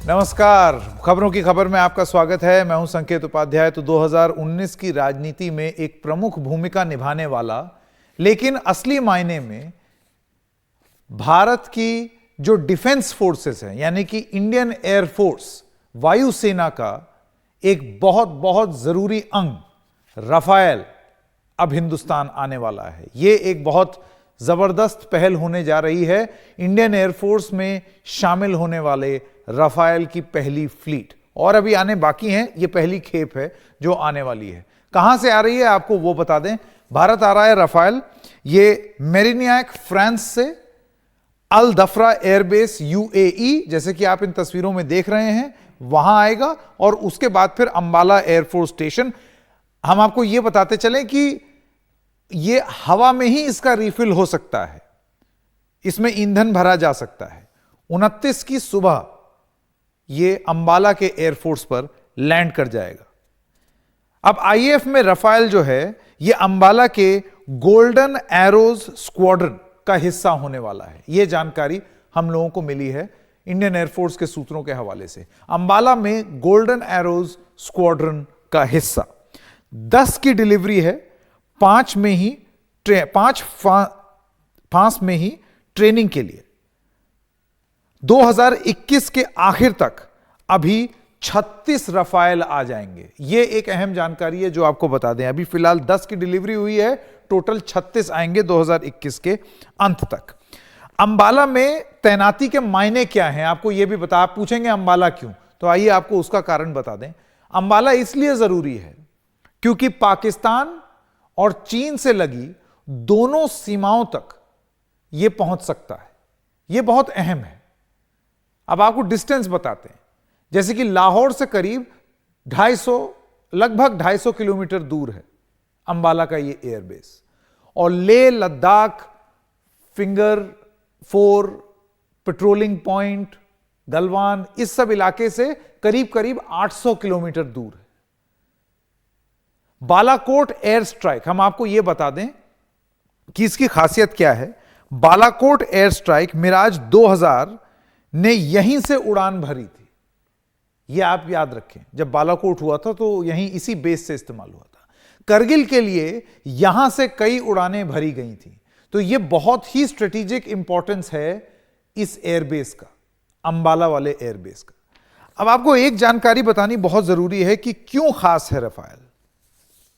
नमस्कार, खबरों की खबर में आपका स्वागत है। मैं हूं संकेत उपाध्याय। तो 2019 की राजनीति में एक प्रमुख भूमिका निभाने वाला, लेकिन असली मायने में भारत की जो डिफेंस फोर्सेस हैं, यानी कि इंडियन एयरफोर्स, वायुसेना का एक बहुत बहुत जरूरी अंग राफेल अब हिंदुस्तान आने वाला है। यह एक बहुत जबरदस्त पहल होने जा रही है। इंडियन एयरफोर्स में शामिल होने वाले राफेल की पहली फ्लीट, और अभी आने बाकी हैं। यह पहली खेप है जो आने वाली है। कहां से आ रही है आपको वो बता दें। भारत आ रहा है राफेल, ये मेरिन्याक फ्रांस से अल दफरा एयरबेस यूएई, जैसे कि आप इन तस्वीरों में देख रहे हैं, वहां आएगा। और उसके बाद फिर अंबाला एयरफोर्स स्टेशन। हम आपको यह बताते चलें कि यह हवा में ही इसका रिफिल हो सकता है, इसमें ईंधन भरा जा सकता है। 29 की सुबह यह अंबाला के एयरफोर्स पर लैंड कर जाएगा। अब आईएएफ में राफेल जो है यह अंबाला के गोल्डन एरोज स्क्वाड्रन का हिस्सा होने वाला है। यह जानकारी हम लोगों को मिली है इंडियन एयरफोर्स के सूत्रों के हवाले से। अंबाला में गोल्डन एरोज स्क्वाड्रन का हिस्सा 10 की डिलीवरी है। 5 में ही ट्रेनिंग के लिए 2021 के आखिर तक अभी 36 राफेल आ जाएंगे। यह एक अहम जानकारी है जो आपको बता दें। अभी फिलहाल 10 की डिलीवरी हुई है, टोटल 36 आएंगे 2021 के अंत तक। अंबाला में तैनाती के मायने क्या हैं आपको यह भी बता। आप पूछेंगे अंबाला क्यों, तो आइए आपको उसका कारण बता दें। अंबाला इसलिए जरूरी है क्योंकि पाकिस्तान और चीन से लगी दोनों सीमाओं तक यह पहुंच सकता है। यह बहुत अहम है। अब आपको डिस्टेंस बताते हैं। जैसे कि लाहौर से करीब लगभग 250 किलोमीटर दूर है अंबाला का यह एयरबेस, और Leh Ladakh, finger 4, patrolling point, Galwan, इस सब इलाके से करीब करीब 800 किलोमीटर दूर है। बालाकोट एयर स्ट्राइक, हम आपको यह बता दें कि इसकी खासियत क्या है। बालाकोट एयर स्ट्राइक मिराज 2000 ने यहीं से उड़ान भरी थी। यह आप याद रखें, जब बालाकोट हुआ था तो यहीं इसी बेस से इस्तेमाल हुआ था। करगिल के लिए यहां से कई उड़ानें भरी गई थी। तो यह बहुत ही स्ट्रेटेजिक इंपॉर्टेंस है इस एयरबेस का, अंबाला वाले एयरबेस का। अब आपको एक जानकारी बतानी बहुत जरूरी है कि क्यों खास है राफेल।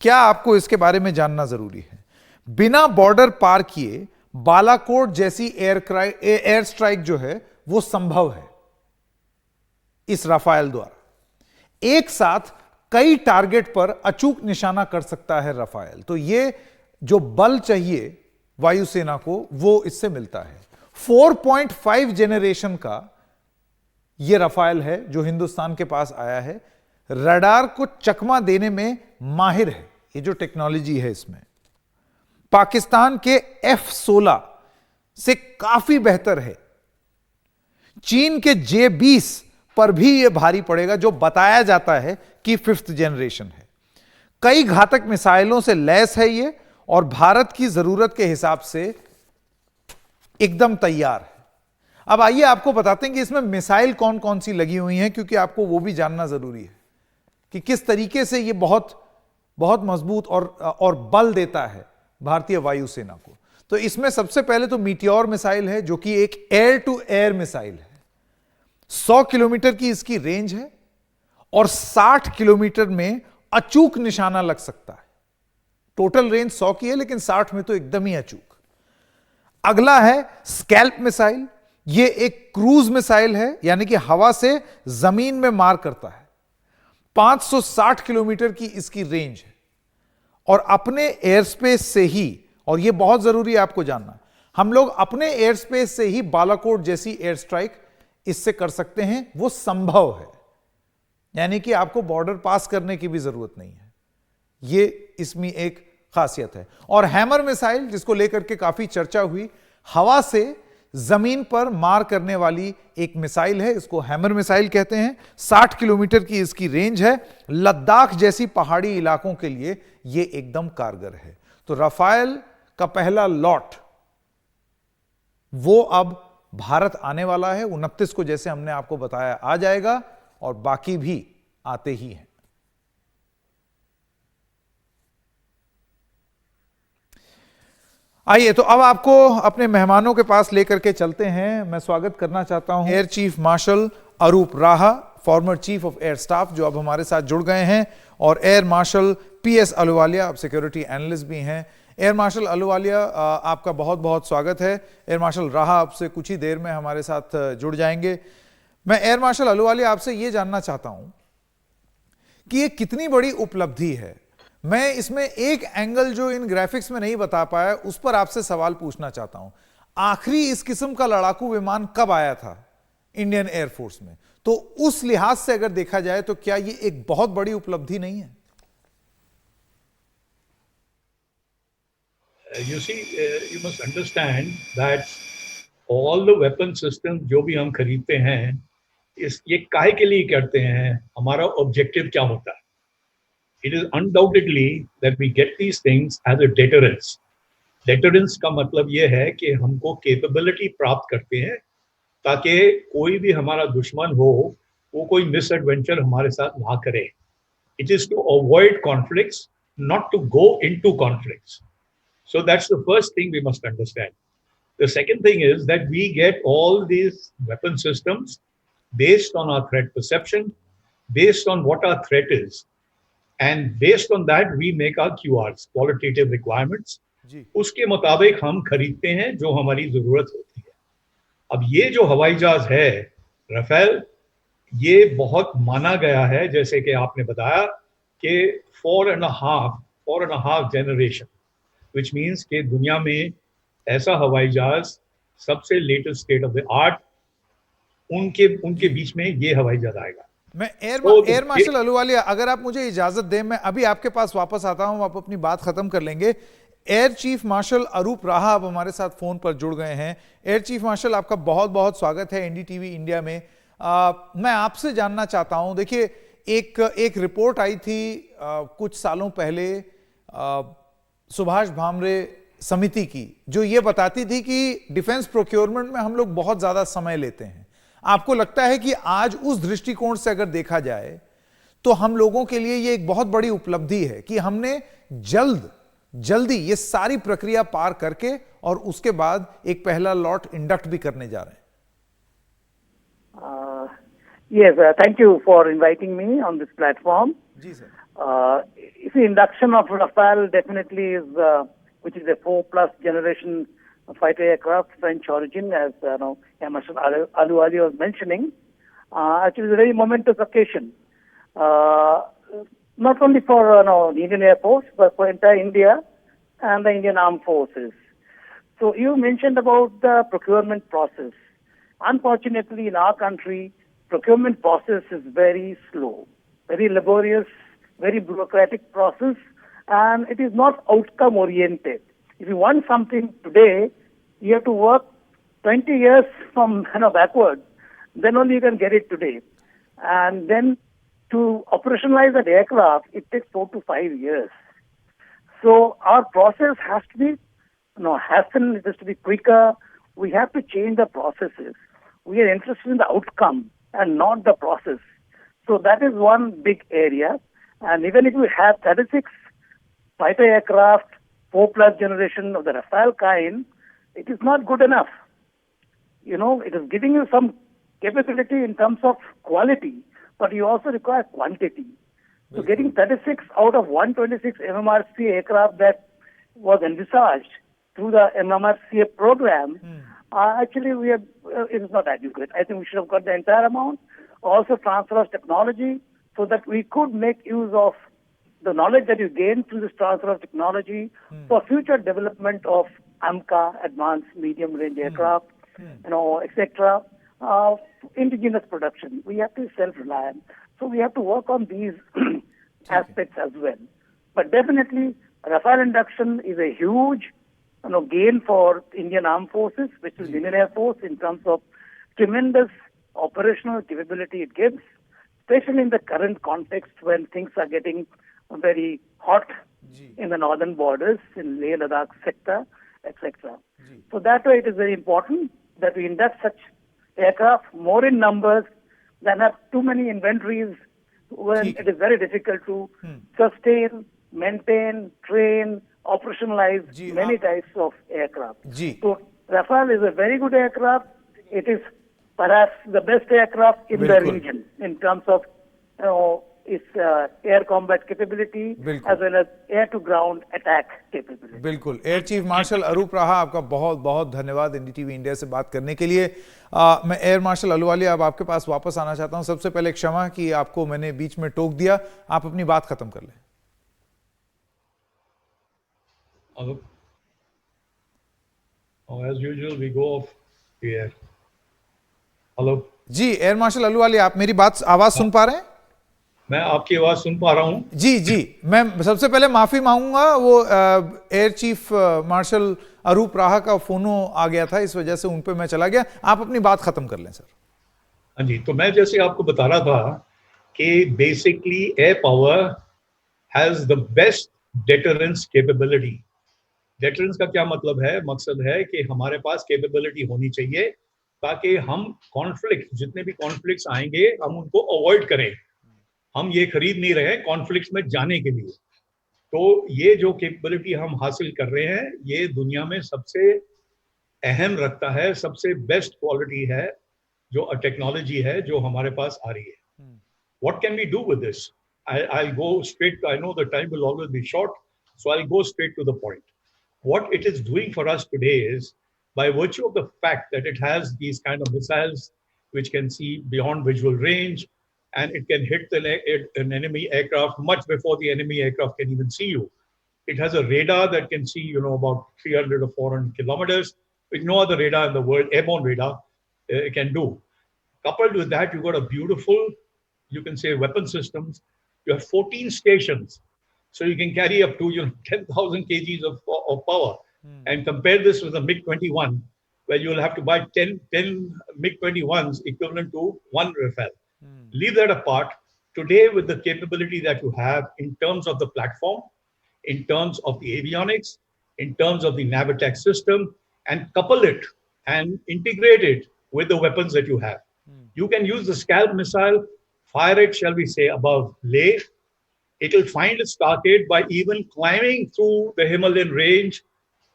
क्या आपको इसके बारे में जानना जरूरी है। बिना बॉर्डर पार किए बालाकोट जैसी एयर स्ट्राइक जो है वो संभव है इस राफेल द्वारा। एक साथ कई टारगेट पर अचूक निशाना कर सकता है राफेल। तो ये जो बल चाहिए वायुसेना को वो इससे मिलता है। 4.5 जेनरेशन का ये राफेल है जो हिंदुस्तान के पास आया है। रडार को चकमा देने में माहिर है। ये जो टेक्नोलॉजी है इसमें पाकिस्तान के F-16 से काफी बेहतर है। चीन के J-20 पर भी यह भारी पड़ेगा, जो बताया जाता है कि 5th जेनरेशन है। कई घातक मिसाइलों से लैस है यह, और भारत की जरूरत के हिसाब से एकदम तैयार है। अब आइए आपको बताते हैं कि इसमें मिसाइल कौन कौन सी लगी हुई हैं, क्योंकि आपको वो भी जानना जरूरी है कि किस तरीके से यह बहुत बहुत मजबूत और बल देता है भारतीय वायुसेना को। तो इसमें सबसे पहले तो मीटियोर मिसाइल है, जो कि एक एयर टू एयर मिसाइल है। 100 किलोमीटर की इसकी रेंज है और 60 किलोमीटर में अचूक निशाना लग सकता है। टोटल रेंज 100 की है, लेकिन 60 में तो एकदम ही अचूक। अगला है स्कैल्प मिसाइल। यह एक क्रूज मिसाइल है, यानी कि हवा से जमीन में मार करता है। 560 किलोमीटर की इसकी रेंज है, और अपने एयर स्पेस से ही, और यह बहुत जरूरी है आपको जानना, हम लोग अपने एयर स्पेस से ही बालाकोट जैसी एयर स्ट्राइक इससे कर सकते हैं। वो संभव है, यानी कि आपको बॉर्डर पास करने की भी जरूरत नहीं है। यह इसमें एक खासियत है। और हैमर मिसाइल, जिसको लेकर के काफी चर्चा हुई, हवा से जमीन पर मार करने वाली एक मिसाइल है। इसको हैमर मिसाइल कहते हैं। 60 किलोमीटर की इसकी रेंज है। लद्दाख जैसी पहाड़ी इलाकों के लिए यह एकदम कारगर है। तो राफेल का पहला लॉट वो अब भारत आने वाला है 29 को, जैसे हमने आपको बताया आ जाएगा, और बाकी भी आते ही हैं। आइए तो अब आपको अपने मेहमानों के पास लेकर के चलते हैं। मैं स्वागत करना चाहता हूं एयर चीफ मार्शल अरूप राहा, former chief of air staff, जो अब हमारे साथ जुड़ गए हैं, और एयर मार्शल पीएस अहलूवालिया, अब सिक्योरिटी एनालिस्ट भी हैं। एयर मार्शल अहलूवालिया, आपका बहुत बहुत स्वागत है। एयर मार्शल राहा आपसे कुछ ही देर में हमारे साथ जुड़ जाएंगे। मैं एयर मार्शल अहलूवालिया आपसे यह जानना चाहता हूं कि ये कितनी बड़ी उपलब्धि है। मैं इसमें एक एंगल जो इन ग्राफिक्स में नहीं बता पाया, उस पर आपसे सवाल पूछना चाहता हूं। आखिरी इस किस्म का लड़ाकू विमान कब आया था इंडियन एयरफोर्स में? तो उस लिहाज से अगर देखा जाए तो क्या ये एक बहुत बड़ी उपलब्धि नहीं है? You see, you must understand that all the weapon systems जो भी हम खरीदते हैं, ये काहे के लिए करते हैं, हमारा ऑब्जेक्टिव क्या होता है? It is undoubtedly that we get these things as a deterrence. Deterrence का मतलब ये है कि हमको capability प्राप्त करते हैं ताकि कोई भी हमारा दुश्मन हो, वो कोई misadventure हमारे साथ ना करे. It is to avoid conflicts, not to go into conflicts. So that's the first thing we must understand. The second thing is that we get all these weapon systems based on our threat perception, based on what our threat is. And based on that, we make our QRs, qualitative requirements. उसके मुताबिक हम खरीदते हैं जो हमारी जरूरत होती है। अब ये जो हवाई जहाज है राफेल, ये बहुत माना गया है, जैसे कि आपने बताया कि 4.5 generation, which means कि दुनिया में ऐसा हवाई जहाज सबसे latest state of the art, उनके बीच में ये हवाई जहाज आएगा। मैं एयर मार्शल अहलूवालिया, अगर आप मुझे इजाजत दें, मैं अभी आपके पास वापस आता हूं, आप अपनी बात खत्म कर लेंगे। एयर चीफ मार्शल अरूप राहा अब हमारे साथ फोन पर जुड़ गए हैं। एयर चीफ मार्शल, आपका बहुत बहुत स्वागत है एनडीटीवी इंडिया में। मैं आपसे जानना चाहता हूं, देखिए एक रिपोर्ट आई थी कुछ सालों पहले सुभाष भामरे समिति की, जो ये बताती थी कि डिफेंस प्रोक्योरमेंट में हम लोग बहुत ज्यादा समय लेते हैं। आपको लगता है कि आज उस दृष्टिकोण से अगर देखा जाए तो हम लोगों के लिए ये एक बहुत बड़ी उपलब्धि है कि हमने जल्दी ये सारी प्रक्रिया पार करके और उसके बाद एक पहला लॉट इंडक्ट भी करने जा रहे हैं? Yes, thank you for inviting me on this platform. जी sir. The induction of Rafale definitely is, which is a 4+ generation fighter aircraft, French origin, as Air Marshal Ahluwalia was mentioning. Actually, it's a very momentous occasion, not only for the Indian Air Force, but for entire India and the Indian Armed Forces. So you mentioned about the procurement process. Unfortunately, in our country, procurement process is very slow, very laborious, very bureaucratic process, and it is not outcome oriented. If you want something today, you have to work 20 years from backwards, then only you can get it today. And then to operationalize that aircraft, it takes 4 to 5 years. So our process has to be hasten, it has to be quicker. We have to change the processes. We are interested in the outcome and not the process. So that is one big area. And even if we have 36 fighter aircraft, 4+ generation of the Rafale kind, it is not good enough. It is giving you some capability in terms of quality, but you also require quantity. So getting 36 out of 126 MMRCA aircraft that was envisaged through the MMRCA program, actually it is not adequate. I think we should have got the entire amount. Also transfer of technology so that we could make use of the knowledge that you gain through this transfer of technology for future development of AMCA, advanced medium range aircraft, etc. Indigenous production. We have to be self-reliant. So we have to work on these aspects as well. But definitely, Rafale induction is a huge gain for Indian Armed Forces, which is Indian Air Force, in terms of tremendous operational capability it gives, especially in the current context when things are getting very hot in the northern borders, in Leh Ladakh sector, etc. So that way it is very important. that we induct such aircraft more in numbers than have too many inventories when ठीक it is very difficult to sustain, maintain, train, operationalize जी, many आप- types of aircraft. जी So Rafale is a very good aircraft. It is perhaps the best aircraft in the बिल्कुल। region in terms of its air combat capability बिल्कुल। as well as air to ground attack capability. बिल्कुल। Air chief marshal अरूप राहा, आपका बहुत बहुत धन्यवाद NDTV India से बात करने के लिए। मैं एयर मार्शल अहलुवालिया अब आपके पास वापस आना चाहता हूं। सबसे पहले क्षमा कि आपको मैंने बीच में टोक दिया, आप अपनी बात खत्म कर लें। As usual, we go off the air. Hello. जी एयर मार्शल अहलुवालिया, आप मेरी बात आवाज सुन पा रहे हैं? मैं आपकी आवाज सुन पा रहा हूं। जी जी, मैं सबसे पहले माफी मांगूंगा, वो एयर चीफ मार्शल अरूप राहा का फोनो आ गया था, इस वजह से उन पे मैं चला गया। आप अपनी बात खत्म कर लें सर। हाँ जी, तो मैं जैसे आपको बता रहा था कि basically air power has the best deterrence capability. Deterrence का क्या मतलब है? मकसद है कि हमारे पास कैपेबिलिटी होनी चाहिए ताकि हम कॉन्फ्लिक्ट, जितने भी कॉन्फ्लिक्ट्स आएंगे, हम उनको अवॉइड करें। हम ये खरीद नहीं रहे कॉन्फ्लिक्ट्स में जाने के लिए। तो ये जो कैपेबिलिटी हम हासिल कर रहे हैं, ये दुनिया में सबसे अहम रखता है, सबसे बेस्ट क्वालिटी है, जो टेक्नोलॉजी है जो हमारे पास आ रही है। What can we do with this? I'll go straight. I know the time will always be short, so I'll go straight to the point. What it is doing for us today is, by virtue of the fact that it has these kind of missiles which can see beyond visual range, and it can hit an enemy aircraft much before the enemy aircraft can even see you. It has a radar that can see, about 300 or 400 kilometers, which no other radar in the world, airborne radar, can do. Coupled with that, you've got a beautiful, you can say, weapon systems. You have 14 stations, so you can carry up to 10,000 kgs of power. And compare this with the MiG-21, where you will have to buy 10 MiG-21s equivalent to one Rafale. Leave that apart. Today, with the capability that you have in terms of the platform, in terms of the avionics, in terms of the nav attack system, and couple it and integrate it with the weapons that you have. You can use the Scalp missile, fire it, shall we say, above Leh. It will find its target by even climbing through the Himalayan range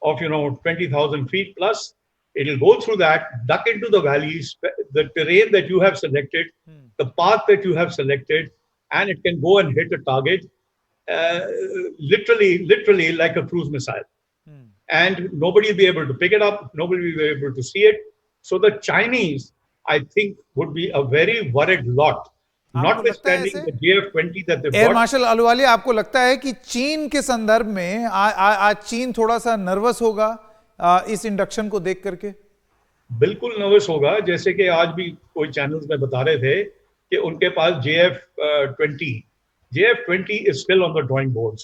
of 20,000 feet plus. It will go through that, duck into the valleys, the terrain that you have selected, the path that you have selected, and it can go and hit a target literally like a cruise missile. And nobody will be able to pick it up, nobody will be able to see it. So the Chinese, I think, would be a very worried lot, notwithstanding the JF-20 that they've air got. Marshal Ahluwalia, आपको लगता है कि चीन के संदर्भ में आज चीन थोड़ा सा नर्वस होगा इस इंडक्शन को देख करके? बिल्कुल नर्वस होगा। जैसे कि आज भी कोई चैनल्स में बता रहे थे कि उनके पास JF-20 is still on the drawing boards.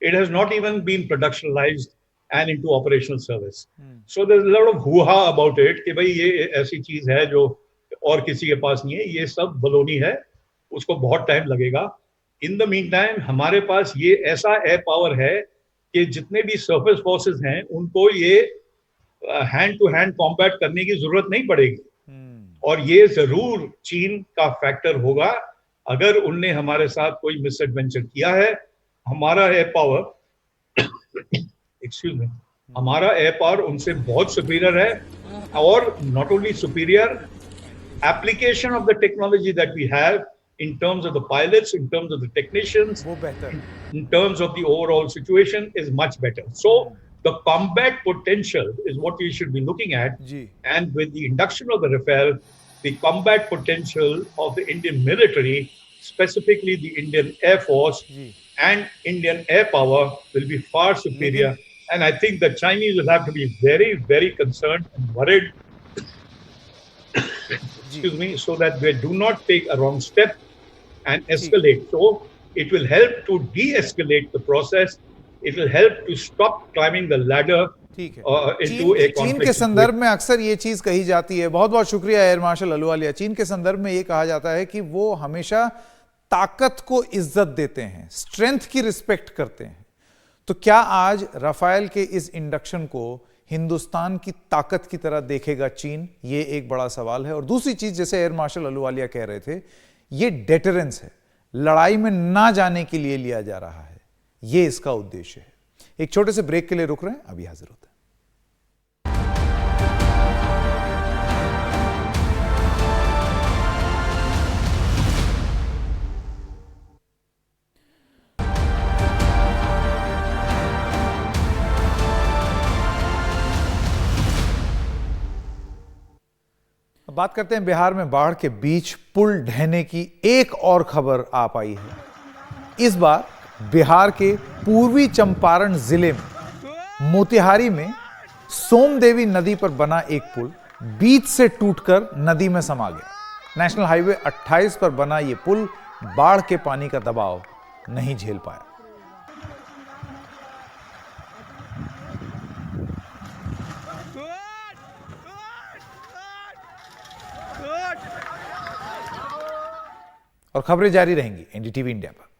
It has not even been productionalized and into operational service. So there's a lot of hoo-ha about it कि भाई ये ऐसी चीज है जो और किसी के पास नहीं है, ये सब बलोनी है, उसको बहुत टाइम लगेगा। इन द मीन टाइम हमारे पास ये ऐसा एयर पावर है कि जितने भी सरफेस फोर्सेस हैं उनको ये हैंड टू हैंड कॉम्बैट करने की जरूरत नहीं पड़ेगी। और ये जरूर चीन का फैक्टर होगा अगर उनने हमारे साथ कोई मिसएडवेंचर किया है। हमारा एयर पावर एक्सक्यूज मी, हमारा एयर पावर उनसे बहुत सुपीरियर है। और not only superior, application of the technology that we have in terms of the pilots, in terms of the technicians, in terms of the overall situation is much better. So the combat potential is what we should be looking at. And with the induction of the Rafale, the combat potential of the Indian military, specifically the Indian Air Force and Indian air power, will be far superior. And I think the Chinese will have to be very, very concerned and worried, excuse me, so that they do not take a wrong step and escalate. So it will help to de-escalate the process. It will help to stop climbing the ladder into a conflict. चीन के संदर्भ में अक्सर ये चीज कही जाती है, बहुत बहुत शुक्रिया एयर मार्शल अहलुवालिया। चीन के संदर्भ में ये कहा जाता है कि वो हमेशा ताकत को इज्जत देते हैं, स्ट्रेंथ की रिस्पेक्ट करते हैं। तो क्या आज राफेल के इस इंडक्शन को हिंदुस्तान की ताकत की तरह देखेगा चीन? ये एक बड़ा सवाल है। और दूसरी चीज, जैसे एयर मार्शल अहलूवालिया कह रहे थे, ये डेटरेंस है, लड़ाई में ना जाने के लिए लिया जा रहा है, ये इसका उद्देश्य है। एक छोटे से ब्रेक के लिए रुक रहे हैं, अभी हाजिर होते हैं। अब बात करते हैं बिहार में बाढ़ के बीच पुल ढहने की एक और खबर आ पाई है। इस बार बिहार के पूर्वी चंपारण जिले में मोतिहारी में सोमदेवी नदी पर बना एक पुल बीच से टूटकर नदी में समा गया। नेशनल हाईवे 28 पर बना यह पुल बाढ़ के पानी का दबाव नहीं झेल पाया। और खबरें जारी रहेंगी एनडीटीवी इंडिया पर।